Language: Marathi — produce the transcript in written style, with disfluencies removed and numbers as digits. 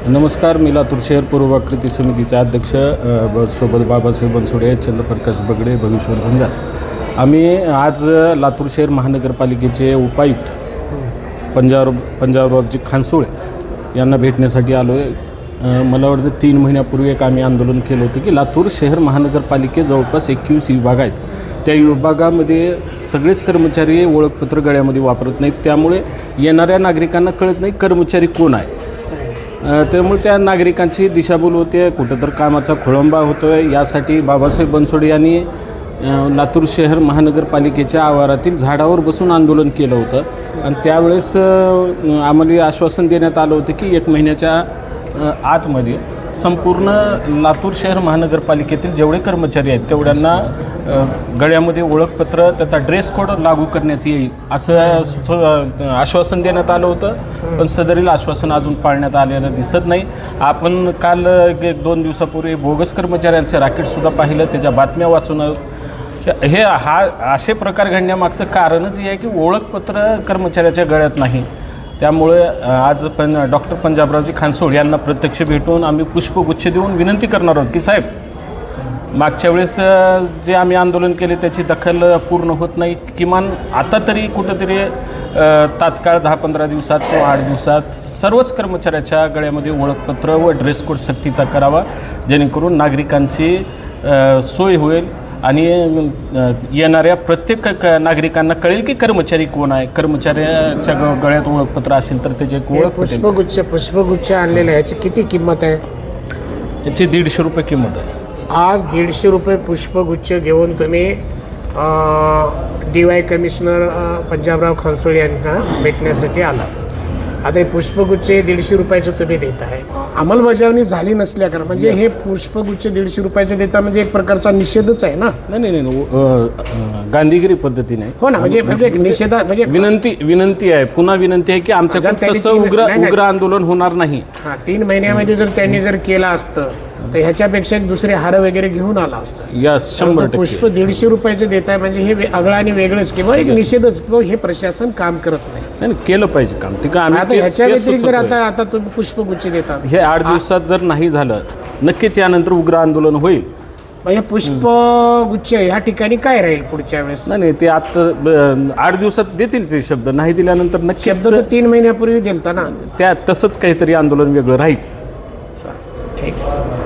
नमस्कार, मी लातूर शहर पूर्व कृती समितीचे अध्यक्ष सोबत बाबासाहेब बनसोडे, चंद्रप्रकाश बगडे, भविष्यवर धनगर. आम्ही आज लातूर शहर महानगरपालिकेचे उपायुक्त पंजाबरावजी खानसोळे यांना भेटण्यासाठी आलो आहे. मला वाटतं 3 महिन्यापूर्वी एक आम्ही आंदोलन केलं होतं की लातूर शहर महानगरपालिकेत जवळपास 21 विभाग आहेत. त्या विभागामध्ये सगळेच कर्मचारी ओळखपत्र गळ्यामध्ये वापरत नाहीत. त्यामुळे येणाऱ्या नागरिकांना कळत नाही कर्मचारी कोण आहे. त्यामुळे त्या नागरिकांची दिशाभूल होते, कुठं तर कामाचा खोळंबा होतो आहे. यासाठी बाबासाहेब बनसोडे यांनी लातूर शहर महानगरपालिकेच्या आवारातील झाडावर बसून आंदोलन केलं होतं आणि त्यावेळेस आम्हाला आश्वासन देण्यात आलं होतं की 1 महिन्याच्या आतमध्ये संपूर्ण लातूर शहर महानगरपालिकेतील जेवढे कर्मचारी आहेत तेवढ्यांना गळ्यामध्ये ओळखपत्र तथा ड्रेस कोड लागू करण्यात येईल असं आश्वासन देण्यात आलं होतं. पण सदरील आश्वासन अजून पाळण्यात आलेलं दिसत नाही. आपण काल 2 दिवसापूर्वी बोगस कर्मचाऱ्यांचं रॅकेटसुद्धा पाहिलं, त्याच्या बातम्या वाचून असे प्रकार घडण्यामागचं कारणच हे आहे की ओळखपत्र कर्मचाऱ्याच्या गळ्यात नाही. त्यामुळे आज डॉक्टर पंजाबरावजी खानसोळे यांना प्रत्यक्ष भेटून आम्ही पुष्पगुच्छ देऊन विनंती करणार आहोत की साहेब, मागच्या वेळेस जे आम्ही आंदोलन केले त्याची दखल पूर्ण होत नाही. किमान आता तरी कुठंतरी तात्काळ 10-15 दिवसात किंवा 8 दिवसात सर्वच कर्मचाऱ्याच्या गळ्यामध्ये ओळखपत्र व ड्रेस कोड सक्तीचा करावा, जेणेकरून नागरिकांची सोय होईल आणि येणाऱ्या प्रत्येक नागरिकांना कळेल की कर्मचारी कोण आहे. कर्मचाऱ्याच्या गळ्यात ओळखपत्र असेल तर त्याचे एक ओळख. पुष्पगुच्छ आणलेलं ह्याची किती किंमत आहे? याची 150 रुपये किंमत आहे. आज 150 रुपये पुष्पगुच्छ घेऊन तुम्ही DY कमिशनर पंजाबराव खानसोळे यांना भेटण्यासाठी आला. आता हे पुष्पगुच्छ 150 रुपयाचं तुम्ही देत आहे. अंमलबजावणी झाली नसल्या कारण म्हणजे हे पुष्पगुच्छ 150 रुपयाचं देता म्हणजे एक प्रकारचा निषेधच आहे ना. नाही, गांधीगिरी पद्धतीने. हो ना, म्हणजे निषेधा म्हणजे विनंती आहे, पुन्हा विनंती आहे की आमच्याकडे तसं उग्र आंदोलन होणार नाही. 3 महिन्यामध्ये जर त्यांनी जर केलं असतं तर ह्याच्यापेक्षा एक दुसरे हार वगैरे घेऊन आला असतं. 100% पुष्प 150 रुपयाचं देत आहे म्हणजे हे आगळं आणि वेगळंच किंवा एक निषेधच किंवा हे प्रशासन काम करत नाही. केलं पाहिजे काम. आता ह्याच्या व्यतिरिक्त जर आता तुम्ही पुष्पगुच्छ देतात, हे 8 दिवसात जर नाही झालं नक्कीच यानंतर उग्र आंदोलन होईल. हे पुष्पगुच्छ ह्या ठिकाणी काय राहील पुढच्या वेळेस? नाही, ते आता 8 दिवसात देतील ते शब्द, नाही दिल्यानंतर नक्कीच. शब्द तर 3 महिन्यापूर्वी दिलता ना. त्या तसंच काहीतरी आंदोलन वेगळं राहील. ठीक आहे.